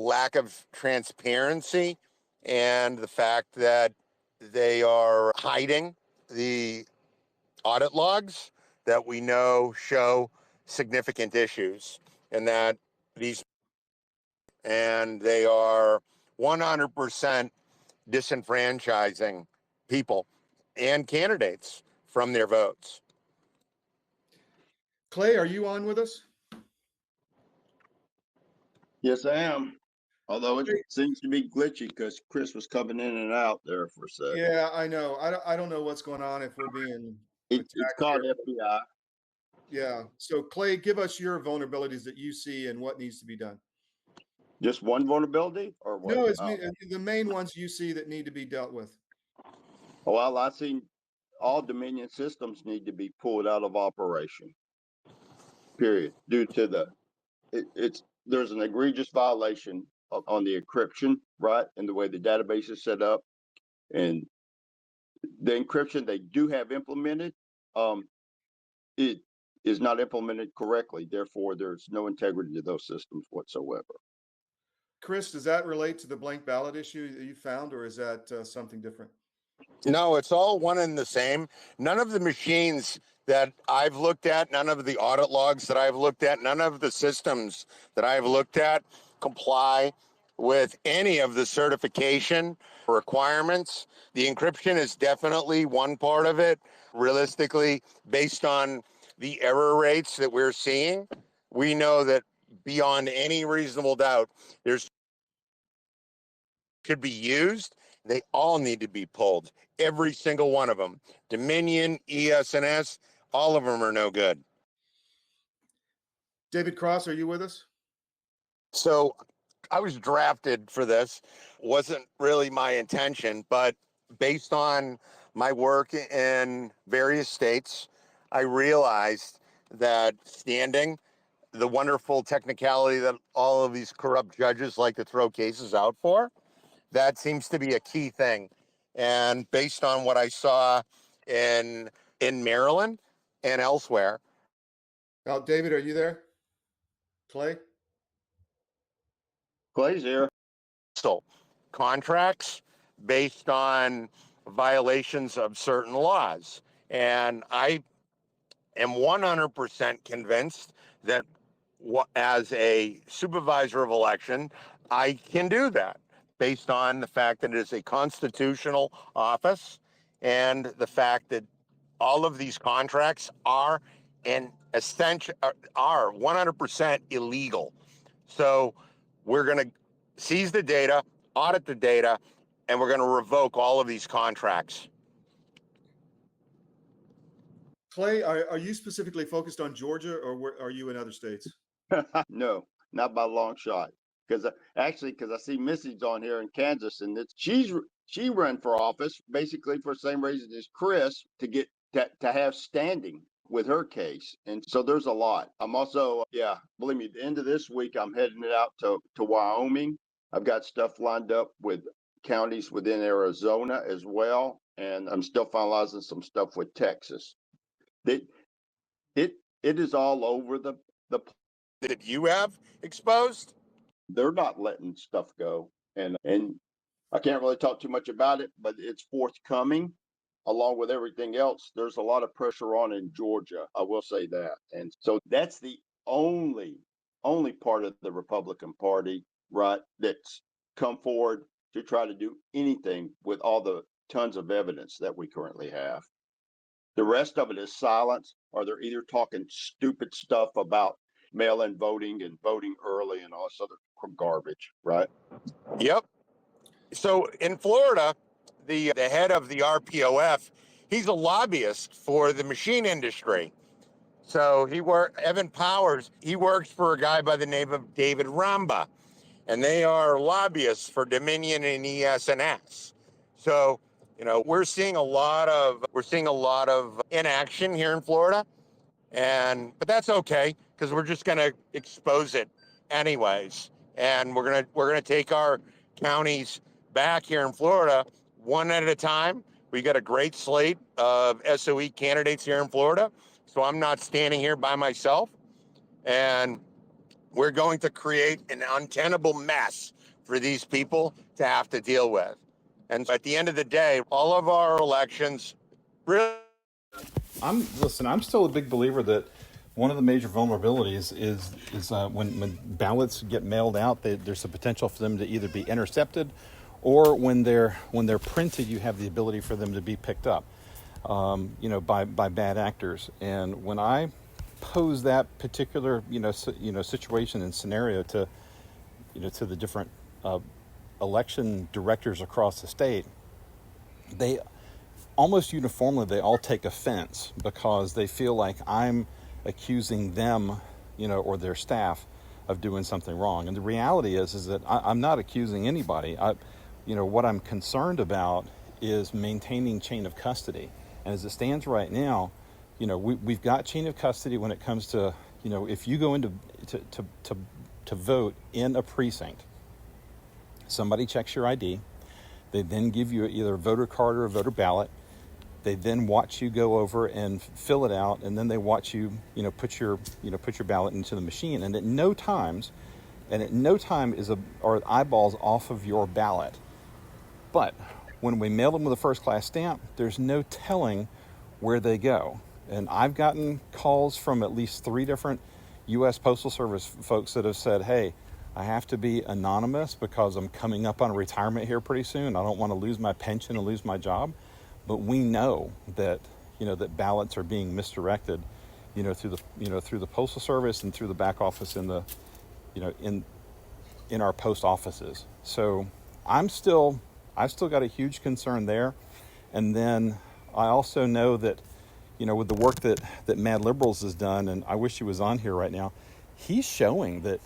lack of transparency and the fact that they are hiding the audit logs that we know show significant issues, and that they are 100% disenfranchising people and candidates from their votes. Clay, are you on with us? Yes, I am. Although it seems to be glitchy because Chris was coming in and out there for a second. Yeah, I know. I don't know what's going on if we're being It's called here. FBI. Yeah. So Clay, give us your vulnerabilities that you see and what needs to be done. Just one vulnerability or what? No, it's the main ones you see that need to be dealt with. Well, I see all Dominion systems need to be pulled out of operation. Period. Due to there's an egregious violation on the encryption, right, and the way the database is set up, and the encryption they do have implemented, it is not implemented correctly. Therefore, there's no integrity to those systems whatsoever. Chris, does that relate to the blank ballot issue that you found, or is that something different? No, it's all one and the same. None of the machines that I've looked at, none of the audit logs that I've looked at, none of the systems that I've looked at comply with any of the certification requirements. The encryption is definitely one part of it. Realistically, based on the error rates that we're seeing, we know that beyond any reasonable doubt, there's should be used. They all need to be pulled. Every single one of them. Dominion, ES&S, all of them are no good. David Cross, are you with us? So I was drafted for this. Wasn't really my intention, but based on my work in various states, I realized that standing, the wonderful technicality that all of these corrupt judges like to throw cases out for, that seems to be a key thing. And based on what I saw in Maryland and elsewhere. Now, David, are you there? Clay? Clay's here. So contracts based on violations of certain laws. And I am 100% convinced that as a supervisor of election, I can do that, based on the fact that it is a constitutional office and the fact that all of these contracts are 100% illegal. So we're going to seize the data, audit the data, and we're going to revoke all of these contracts. Clay, are you specifically focused on Georgia, or are you in other states? No, not by a long shot. Because I see Missy's on here in Kansas, and she ran for office basically for the same reason as Chris, to get to have standing with her case. And so there's a lot. I'm also, believe me, the end of this week, I'm heading it out to Wyoming. I've got stuff lined up with counties within Arizona as well. And I'm still finalizing some stuff with Texas. It is all over the that you have exposed. They're not letting stuff go, and I can't really talk too much about it, but it's forthcoming. Along with everything else, there's a lot of pressure on in Georgia. I will say that, and so that's the only part of the Republican Party, right, that's come forward to try to do anything with all the tons of evidence that we currently have. The rest of it is silence, or they're either talking stupid stuff about mail-in voting and voting early and all this other garbage, right? Yep. So in Florida, the head of the RPOF, he's a lobbyist for the machine industry. So Evan Powers, he works for a guy by the name of David Ramba, and they are lobbyists for Dominion and ES&S. So, we're seeing a lot of inaction here in Florida, but that's okay, because we're just going to expose it anyways, and we're gonna take our counties back here in Florida one at a time. We got a great slate of SOE candidates here in Florida, so I'm not standing here by myself, and we're going to create an untenable mess for these people to have to deal with. And at the end of the day, all of our elections really. I'm still a big believer that one of the major vulnerabilities is when ballots get mailed out, there's a potential for them to either be intercepted, or when they're printed, you have the ability for them to be picked up, by bad actors. And when I pose that particular situation and scenario to the different election directors across the state, they almost uniformly they all take offense because they feel like I'm accusing them, or their staff of doing something wrong. And the reality is that I'm not accusing anybody. What I'm concerned about is maintaining chain of custody. And as it stands right now, we've got chain of custody when it comes to, if you go into to vote in a precinct, somebody checks your ID. They then give you either a voter card or a voter ballot. They then watch you go over and fill it out, and then they watch you, put your ballot into the machine. And at no time are eyeballs off of your ballot. But when we mail them with a first-class stamp, there's no telling where they go. And I've gotten calls from at least 3 different U.S. Postal Service folks that have said, "Hey, I have to be anonymous because I'm coming up on retirement here pretty soon. I don't want to lose my pension and lose my job." But we know that that ballots are being misdirected, through the Postal Service and through the back office in the in our post offices. So I've still got a huge concern there. And then I also know that with the work that Mad Liberals has done, and I wish he was on here right now, he's showing that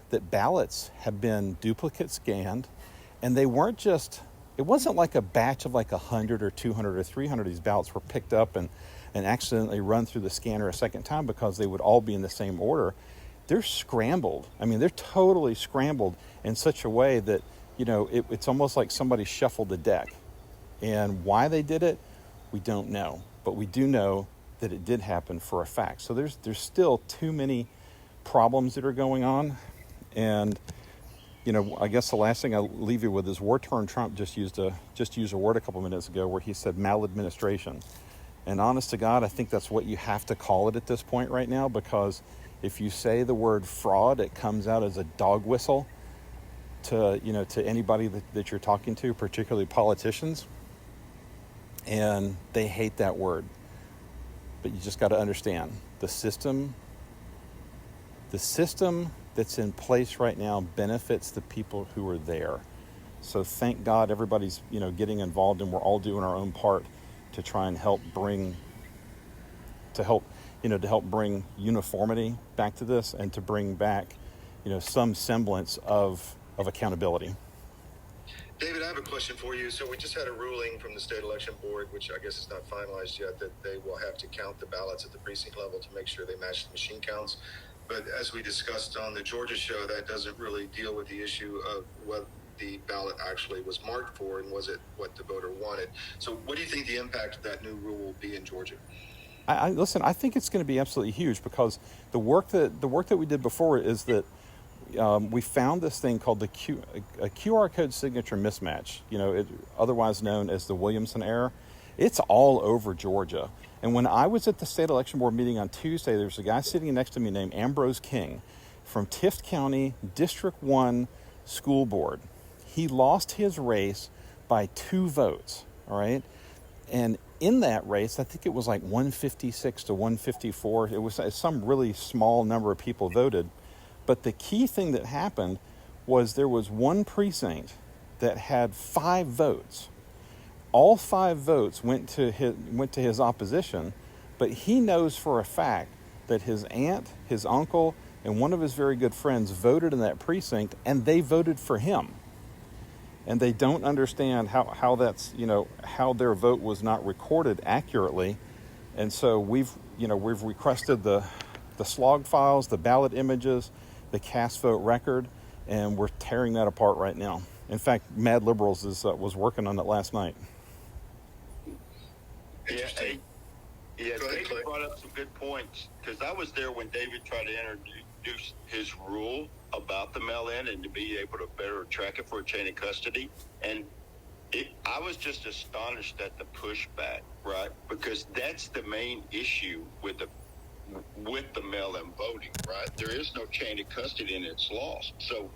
that ballots have been duplicate scanned, and they weren't just. It wasn't like a batch of like 100 or 200 or 300 of these ballots were picked up and accidentally run through the scanner a second time because they would all be in the same order. They're scrambled. I mean, they're totally scrambled in such a way that, it's almost like somebody shuffled the deck. And why they did it, we don't know. But we do know that it did happen for a fact. So there's still too many problems that are going on. And I guess the last thing I'll leave you with is war-torn Trump just used a word a couple minutes ago where he said maladministration. And honest to God, I think that's what you have to call it at this point right now, because if you say the word fraud, it comes out as a dog whistle to anybody that you're talking to, particularly politicians. And they hate that word. But you just got to understand, the system that's in place right now benefits the people who are there. So thank God everybody's, getting involved, and we're all doing our own part to try and help bring uniformity back to this, and to bring back, some semblance of accountability. David, I have a question for you. So we just had a ruling from the state election board, which I guess is not finalized yet, that they will have to count the ballots at the precinct level to make sure they match the machine counts. But as we discussed on the Georgia show, that doesn't really deal with the issue of what the ballot actually was marked for, and was it what the voter wanted. So what do you think the impact of that new rule will be in Georgia? Listen, I think it's going to be absolutely huge, because the work that we did before is that we found this thing called a QR code signature mismatch, otherwise known as the Williamson error. It's all over Georgia. And when I was at the state election board meeting on Tuesday, there was a guy sitting next to me named Ambrose King from Tift County District 1 School Board. He lost his race by 2 votes, all right? And in that race, I think it was like 156 to 154. It was some really small number of people voted. But the key thing that happened was there was one precinct that had 5 votes. All 5 votes went to his opposition, but he knows for a fact that his aunt, his uncle, and one of his very good friends voted in that precinct, and they voted for him. And they don't understand how that's, how their vote was not recorded accurately. And so we've requested the slog files, the ballot images, the cast vote record, and we're tearing that apart right now. In fact, Mad Liberals was working on it last night. Yeah, David brought up some good points, because I was there when David tried to introduce introduced his rule about the mail-in and to be able to better track it for a chain of custody. And I was just astonished at the pushback, right? Because that's the main issue with the mail-in voting, right? There is no chain of custody and it's lost. So,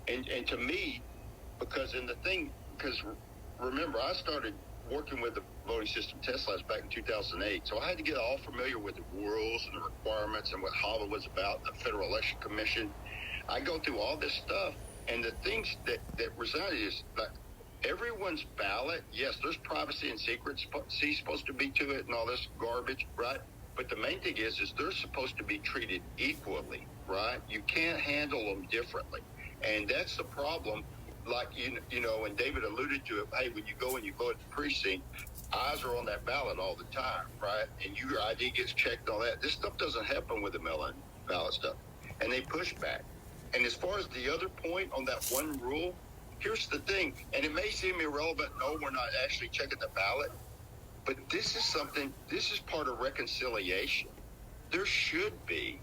and to me, because remember, I started working with the voting system test labs back in 2008. So I had to get all familiar with the rules and the requirements and what HAVA was about, the Federal Election Commission. I go through all this stuff, and the things that resided is like everyone's ballot. Yes, there's privacy and secrecy supposed to be to it and all this garbage, right? But the main thing is they're supposed to be treated equally, right? You can't handle them differently. And that's the problem. Like, you know, and David alluded to it, hey, when you go and you vote at the precinct, eyes are on that ballot all the time, right? And your ID gets checked on that. This stuff doesn't happen with the mail-in ballot stuff. And they push back. And as far as the other point on that one rule, here's the thing, and it may seem irrelevant, no, we're not actually checking the ballot, but this is part of reconciliation. There should be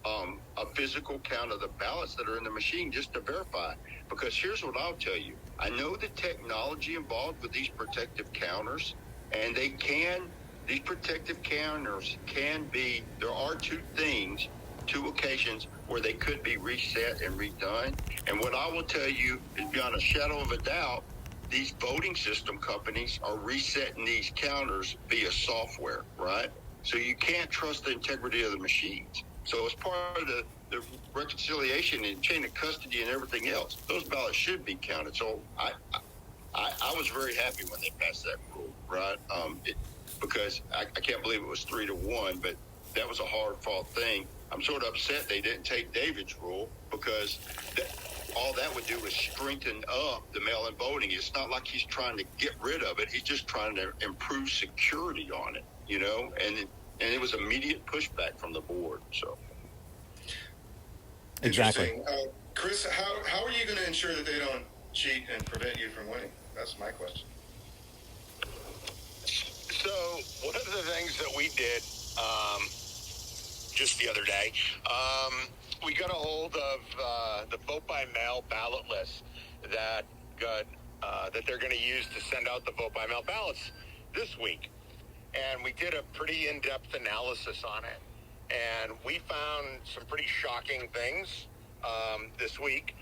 a physical count of the ballots that are in the machine just to verify. Because here's what I'll tell you. I know the technology involved with these protective counters, and these protective counters there are two occasions where they could be reset and redone. And what I will tell you is beyond a shadow of a doubt, these voting system companies are resetting these counters via software, right? So you can't trust the integrity of the machines. So as part of the reconciliation and chain of custody and everything else, those ballots should be counted. So I was very happy when they passed that rule, right? Because I can't believe it was 3-1, but that was a hard-fought thing. I'm sort of upset they didn't take David's rule because all that would do is strengthen up the mail-in voting. It's not like he's trying to get rid of it. He's just trying to improve security on it, you know? And it was immediate pushback from the board, so. Exactly. Interesting. Chris, how are you going to ensure that they don't cheat and prevent you from winning? That's my question. So one of the things that we did just the other day, we got a hold of the vote by mail ballot list that they're going to use to send out the vote by mail ballots this week. And we did a pretty in-depth analysis on it. And we found some pretty shocking things this week.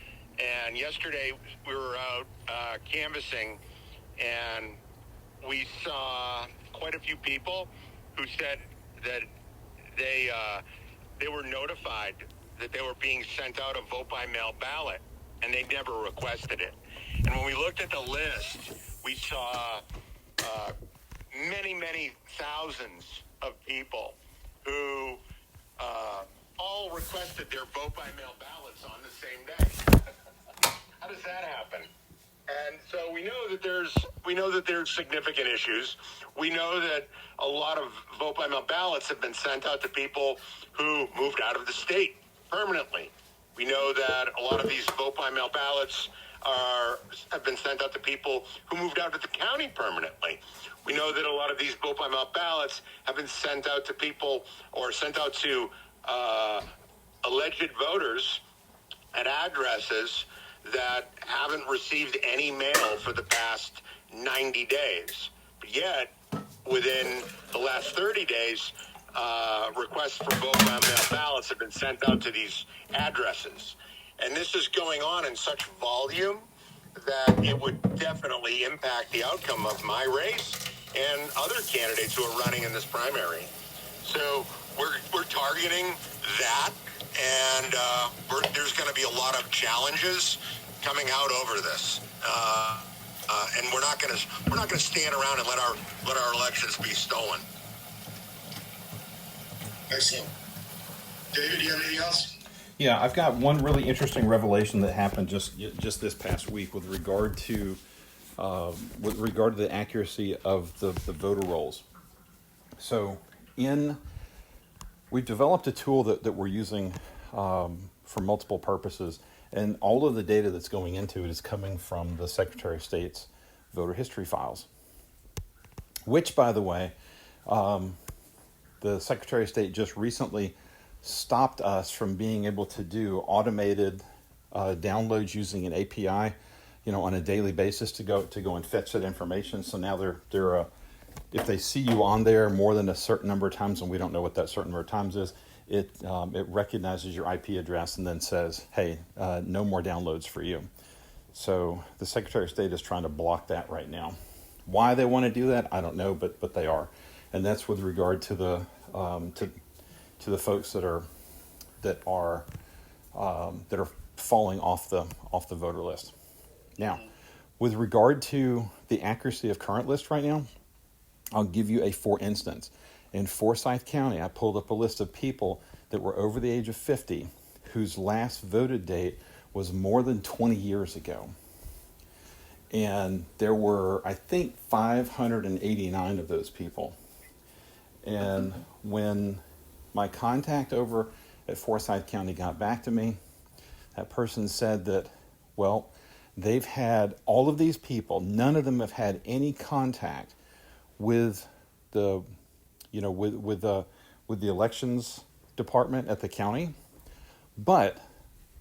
And yesterday we were out canvassing, and we saw quite a few people who said that they were notified that they were being sent out a vote-by-mail ballot, and they never requested it. And when we looked at the list, we saw many thousands of people who all requested their vote-by-mail ballots on the same day. How does that happen? And so we know that there's significant issues. We know that a lot of vote-by-mail ballots have been sent out to people who moved out of the state permanently. We know that a lot of these vote-by-mail ballots have been sent out to people who moved out of the county permanently. We know that a lot of these vote-by-mail ballots have been sent out to people or sent out to alleged voters at addresses that haven't received any mail for the past 90 days. But yet, within the last 30 days, requests for vote-by-mail ballots have been sent out to these addresses. And this is going on in such volume that it would definitely impact the outcome of my race and other candidates who are running in this primary. So we're targeting that, and there's going to be a lot of challenges coming out over this, and we're not going to stand around and let our elections be stolen. Excellent. David, do you have anything else? Yeah, I've got one really interesting revelation that happened just this past week with regard to the accuracy of the voter rolls. So we've developed a tool that we're using for multiple purposes, and all of the data that's going into it is coming from the Secretary of State's voter history files, which, by the way, the Secretary of State just recently stopped us from being able to do automated downloads using an API, on a daily basis to go and fetch that information. So now they're if they see you on there more than a certain number of times, and we don't know what that certain number of times is, it recognizes your IP address and then says, hey, no more downloads for you. So the Secretary of State is trying to block that right now. Why they want to do that, I don't know, but they are, and that's with regard to the folks that are falling off the voter list. Now, with regard to the accuracy of current list right now, I'll give you a for instance. In Forsyth County, I pulled up a list of people that were over the age of 50 whose last voted date was more than 20 years ago. And there were, I think, 589 of those people. And when my contact over at Forsyth County got back to me, that person said that, well, they've had all of these people, none of them have had any contact with the elections department at the county, but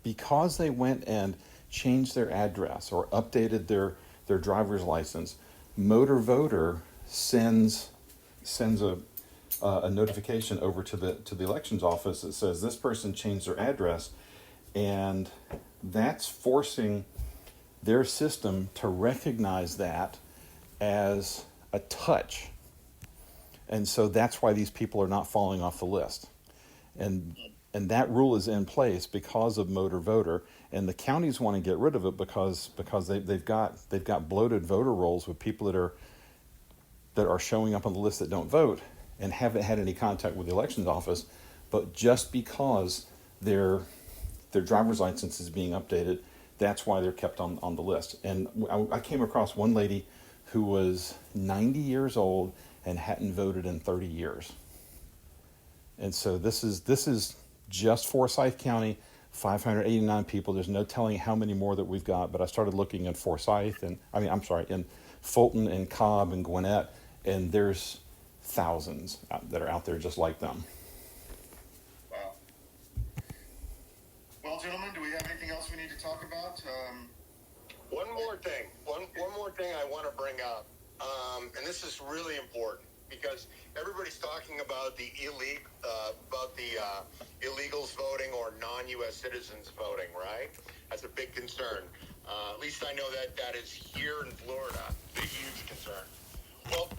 because they went and changed their address or updated their driver's license, Motor Voter sends a notification over to the elections office that says this person changed their address, and that's forcing their system to recognize that as a touch. And so that's why these people are not falling off the list. And that rule is in place because of Motor Voter, and the counties want to get rid of it because they've got bloated voter rolls with people that are showing up on the list that don't vote and haven't had any contact with the elections office, but just because their driver's license is being updated, that's why they're kept on the list. And I came across one lady who was 90 years old and hadn't voted in 30 years. And so this is just Forsyth County, 589 people. There's no telling how many more that we've got, but I started looking in Forsyth in Fulton and Cobb and Gwinnett, and there's thousands that are out there just like them. Wow. Well, gentlemen, do we have anything else we need to talk about? One more thing I want to bring up, and this is really important because everybody's talking about the illegals voting or non-U.S. citizens voting, right? That's a big concern. At least I know that is here in Florida, a huge concern. Well,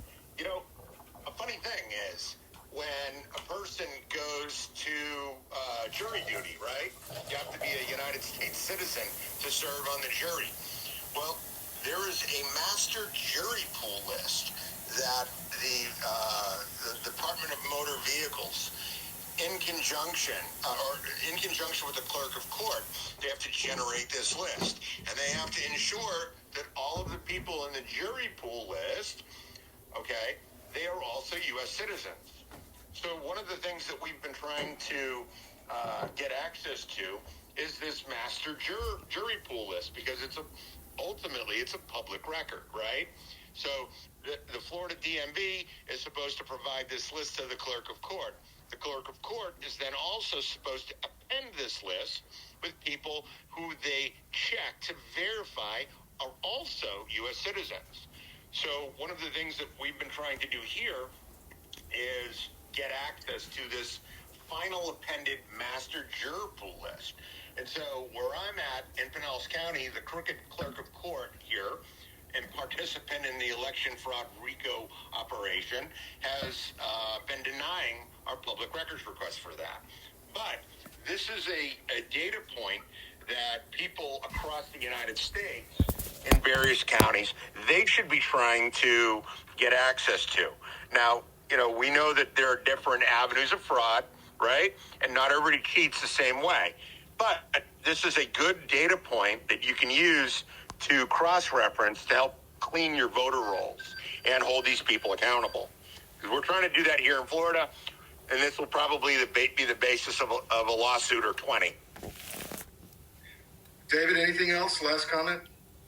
a funny thing is when a person goes to jury duty, right? You have to be a United States citizen to serve on the jury. Well, there is a master jury pool list that the Department of Motor Vehicles, in conjunction with the clerk of court, they have to generate this list, and they have to ensure that all of the people in the jury pool list, okay, they are also U.S. citizens. So one of the things that we've been trying to get access to is this master jury pool list, because ultimately it's a public record, right? So the Florida DMV is supposed to provide this list to the clerk of court. The clerk of court is then also supposed to append this list with people who they check to verify are also U.S. citizens. So one of the things that we've been trying to do here is get access to this final appended master juror pool list. And so where I'm at in Pinellas County, the crooked clerk of court here and participant in the election fraud RICO operation has been denying our public records request for that. But this is a data point that people across the United States in various counties, they should be trying to get access to. Now, we know that there are different avenues of fraud, right? And not everybody cheats the same way. But this is a good data point that you can use to cross-reference to help clean your voter rolls and hold these people accountable. Because we're trying to do that here in Florida, and this will probably be the basis of a lawsuit or 20. David, anything else? Last comment?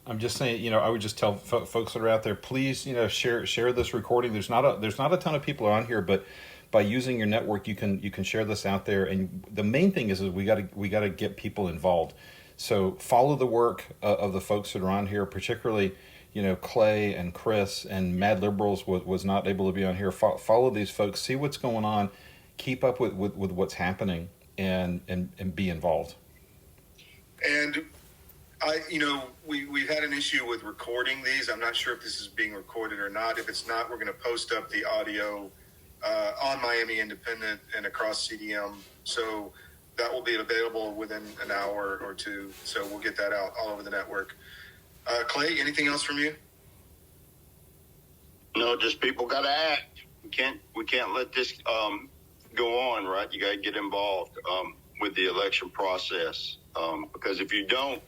I'm just saying, I would just tell folks that are out there, please, share this recording. There's not a ton of people on here, but by using your network, you can share this out there. And the main thing is we got to get people involved. So follow the work of the folks that are on here, particularly, Clay and Chris and Mad Liberals was not able to be on here. Follow these folks, see what's going on, keep up with what's happening, and be involved. And we've had an issue with recording these. I'm not sure if this is being recorded or not. If it's not, we're going to post up the audio on Miami Independent and across CDM. So that will be available within an hour or two. So we'll get that out all over the network. Clay, anything else from you? No, just people got to act. We can't let this go on, right? You got to get involved with the election process, because if you don't,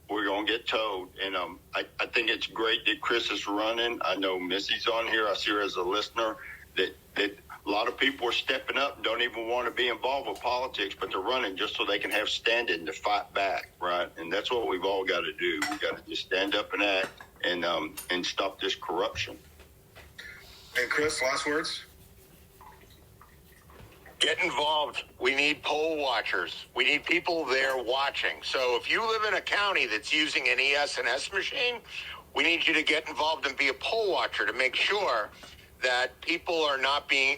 we're going to get towed. And I think it's great that Chris is running. I know Missy's on here. I see her as a listener. That a lot of people are stepping up, don't even want to be involved with politics, but they're running just so they can have standing to fight back, right? And that's what we've all got to do. We got to just stand up and act and stop this corruption. And Chris, last words? Get involved. We need poll watchers. We need people there watching. So if you live in a county that's using an ES&S machine, we need you to get involved and be a poll watcher to make sure that people are not being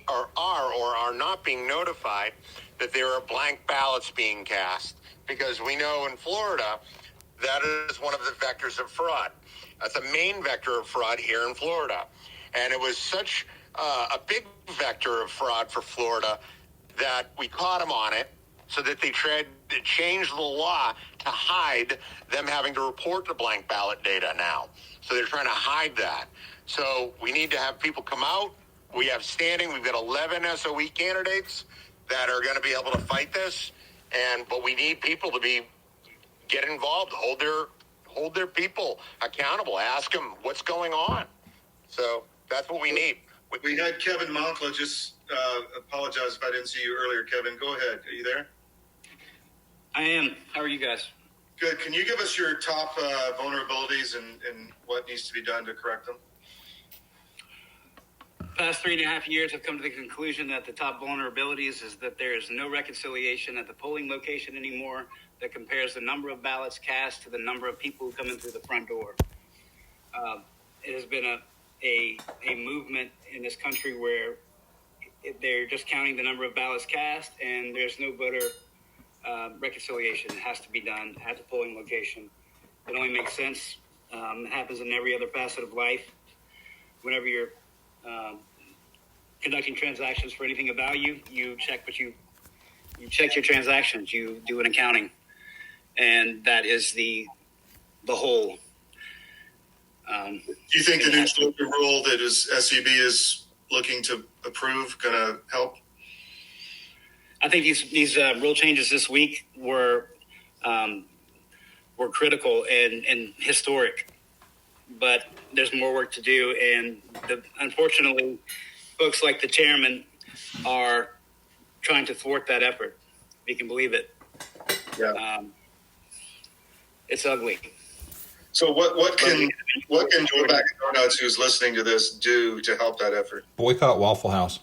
notified that there are blank ballots being cast. Because we know in Florida, that is one of the vectors of fraud. That's a main vector of fraud here in Florida. And it was such a big vector of fraud for Florida that we caught them on it, so that they tried to change the law to hide them having to report the blank ballot data now. So they're trying to hide that. So we need to have people come out. We have standing. We've got 11 SOE candidates that are going to be able to fight this. But we need people to get involved, hold their people accountable, ask them what's going on. So that's what we need. We had Kevin Moncla. Just apologize if I didn't see you earlier, Kevin. Go ahead. Are you there? I am. How are you guys? Good. Can you give us your top vulnerabilities and what needs to be done to correct them? Past 3.5 years, I've come to the conclusion that the top vulnerabilities is that there is no reconciliation at the polling location anymore that compares the number of ballots cast to the number of people who come in through the front door. It has been a movement in this country where they're just counting the number of ballots cast, and there's no voter reconciliation. It has to be done at the polling location. It only makes sense. It happens in every other facet of life. Whenever you're conducting transactions for anything of value, you check your transactions. You do an accounting, and that is the whole. Do you think the new Georgia rule that SEB is looking to approve going to help? I think these rule changes this week were critical and historic, but there's more work to do. And unfortunately, folks like the chairman are trying to thwart that effort. If you can believe it. Yeah. It's ugly. So what can Joe Back and Donuts, who's listening to this, do to help that effort? Boycott Waffle House.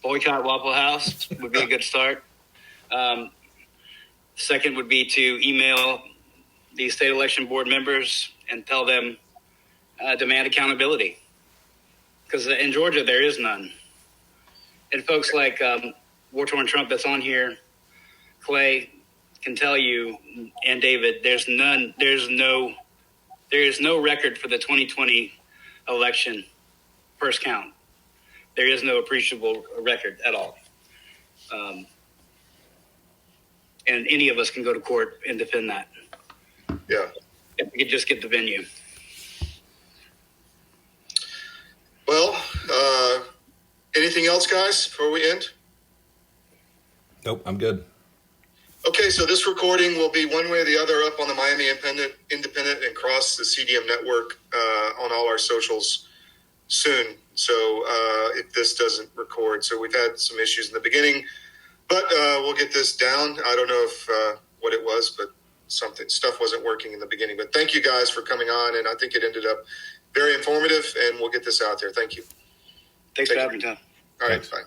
Boycott Waffle House would be a good start. Second would be to email the state election board members and tell them demand accountability. Because in Georgia, there is none. And folks like War-Torn Trump that's on here, Clay, can tell you, and David, there is no record for the 2020 election first count. There is no appreciable record at all. And any of us can go to court and defend that. Yeah. If we could just get the venue. Well, anything else, guys, before we end? Nope, I'm good. Okay, so this recording will be one way or the other up on the Miami Independent and across the CDM network on all our socials soon. So if this doesn't record, so we've had some issues in the beginning, but we'll get this down. I don't know if what it was, but stuff wasn't working in the beginning. But thank you guys for coming on, and I think it ended up very informative, and we'll get this out there. Thank you. Thanks for having me, Tom. All right, bye.